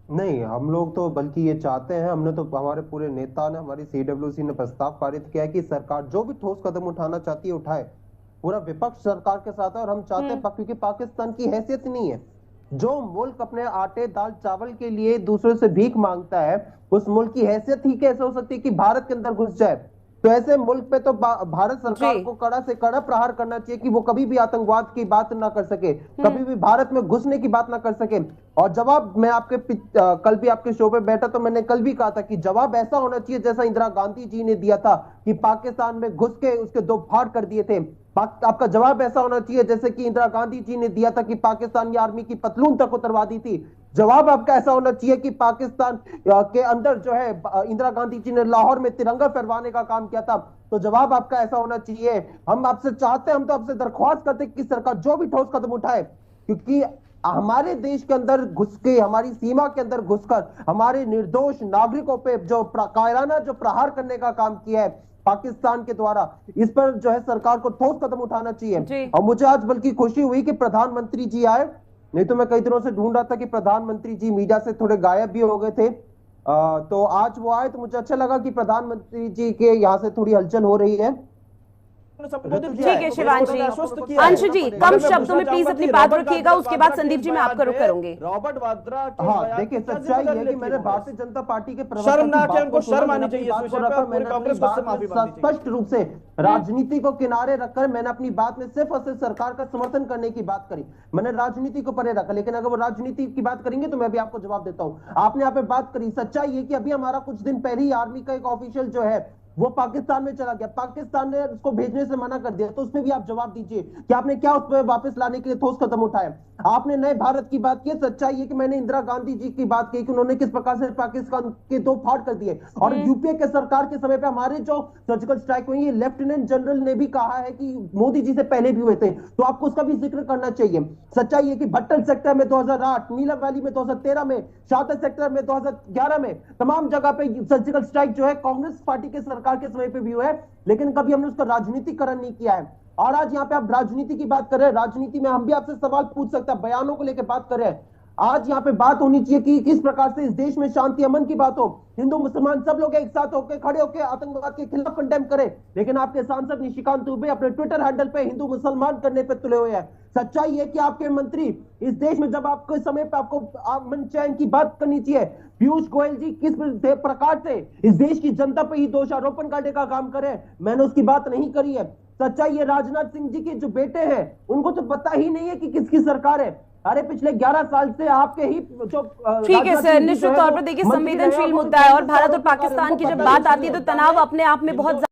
नहीं, हम लोग तो बल्कि ये चाहते हैं, हमने तो, हमारे पूरे नेता ने, हमारी सीडब्ल्यूसी ने प्रस्ताव पारित किया है कि सरकार जो भी ठोस कदम उठाना चाहती है उठाए। पूरा विपक्ष सरकार के साथ है और हम चाहते हैं हम्म। क्योंकि पाकिस्तान की हैसियत नहीं है। जो मुल्क अपने आटे दाल चावल के लिए दूसरे से भीख मांगता है, उस मुल्क की हैसियत ही कैसे हो सकती है कि भारत के अंदर घुस जाए। तो ऐसे मुल्क पे तो भारत जी। सरकार को कड़ा से कड़ा प्रहार करना चाहिए कि वो कभी भी आतंकवाद की बात ना कर सके, हम्म। कभी भी भारत में घुसने की बात ना कर सके। और जवाब, मैं कल भी आपके शो पे बैठा तो मैंने कल भी कहा था कि जवाब ऐसा होना चाहिए जैसा इंदिरा गांधी जी ने दिया था कि पाकिस्तान में घुस के उसके दो फाड़ कर दिए थे। आपका जवाब ऐसा होना चाहिए जैसे कि इंदिरा गांधी जी ने दिया था कि पाकिस्तान की आर्मी की पतलून तक उतरवा दी थी। जवाब आपका ऐसा होना चाहिए कि पाकिस्तान के अंदर जो है, इंदिरा गांधी जी ने लाहौर में तिरंगा फहरवाने का काम किया था। तो जवाब आपका ऐसा होना चाहिए। हम आपसे चाहते हैं, हम तो आपसे दरख्वास्त करते हैं कि सरकार जो भी ठोस कदम उठाए, क्योंकि हमारे देश के अंदर घुस के, हमारी सीमा के अंदर घुसकर हमारे निर्दोष नागरिकों पे जो कायराना जो प्रहार करने का काम किया है पाकिस्तान के द्वारा, इस पर जो है सरकार को ठोस कदम उठाना चाहिए। जी। और मुझे आज बल्कि खुशी हुई कि प्रधानमंत्री जी आए, नहीं तो मैं कई दिनों से ढूंढ रहा था कि प्रधानमंत्री जी मीडिया से थोड़े गायब भी हो गए थे। तो आज वो आए तो मुझे अच्छा लगा कि प्रधानमंत्री जी के यहाँ से थोड़ी हलचल हो रही है। संबोधित किया ठीक है है तो शिवांशी। आश्वस्त किया है। अंशु जी, अगर कम मैं शब्दों पूछना में प्लीज चाहूंगा अपनी कि बात रॉबर्ट रखिएगा, उसके बाद वाड्रा संदीप के जी मैं आपका रुख बयान करूंगी। पे रॉबर्ट वाड्रा के हाँ बयान देखिए, पे क्या सच्चाई जिम्मेदारी है कि लेती है मैंने कांग्रेस? भारतीय जनता पार्टी के प्रवक्ता शर्म की ना आके बात उनको को सुना, शर्म मैंने आनी अपनी चाहिए इस बात को विषय पे रखा, और पूरे मैंने अपनी कांग्रेस को उससे बात में माफी मांगनी चाहिए। स्पष्ट रूप से राजनीति को किनारे रखकर मैंने अपनी बात में सिर्फ और सिर्फ सरकार का समर्थन करने की बात करी। मैंने राजनीति को परे रखा, लेकिन अगर वो राजनीति की बात करेंगे तो मैं भी आपको जवाब देता हूं। आपने यहाँ पे बात करी, सच्चाई है कि अभी हमारा कुछ दिन पहले ही आर्मी का एक ऑफिशियल जो है वो पाकिस्तान में चला गया, पाकिस्तान ने उसको भेजने से मना कर दिया। तो उसमें भी आप जवाब दीजिए कि आपने क्या उस पर वापस लाने के लिए ठोस कदम उठाए। आपने नए भारत की बात की, सच्चाई है कि मैंने इंदिरा गांधी जी की बात की कि उन्होंने किस प्रकार से पाकिस्तान के दो फाड़ कर दिए। और यूपीए के सरकार के समय पे हमारे जो सर्जिकल स्ट्राइक हुई, ये लेफ्टिनेंट जनरल ने भी कहा है कि मोदी जी से पहले भी हुए थे, तो आपको उसका भी जिक्र करना चाहिए। सच्चाई है कि भट्टल सेक्टर में 2008, नीलम वैली में 2013 में, शाहतर सेक्टर में 2011 में, तमाम जगह पे सर्जिकल स्ट्राइक जो है कांग्रेस पार्टी के सरकार के समय पे भी हुआ है, लेकिन कभी हमने उसका राजनीतिकरण नहीं किया है। और आज यहाँ पे आप राजनीति की बात कर रहे हैं, राजनीति में हम भी आपसे सवाल पूछ सकते हैं, बयानों को लेकर बात कर रहे हैं। आज यहाँ पे बात होनी चाहिए कि किस प्रकार से इस देश में शांति अमन की बात हो, हिंदू मुसलमान सब लोग एक साथ होकर खड़े होकर आतंकवाद के खिलाफ कंडेम करें। लेकिन आपके सांसद निशिकांत दुबे अपने ट्विटर हैंडल पे हिंदू मुसलमान करने पे तुले हुए हैं। सच्चाई है कि आपके मंत्री इस देश में, जब आपको इस समय पे आपको अमन चैन की बात करनी चाहिए, पीयूष गोयल जी किस प्रकार से इस देश की जनता पे ही दोषारोपण करने का काम करे, मैंने उसकी बात नहीं करी है। सच्चाई ये राजनाथ सिंह जी के जो बेटे हैं उनको तो पता ही नहीं है कि किसकी सरकार है। अरे पिछले 11 साल से आपके ही जो ठीक है सर, निश्चित तौर पर देखिए संवेदनशील मुद्दा है और भारत और पाकिस्तान की जब बात आती है तो तनाव अपने आप में बहुत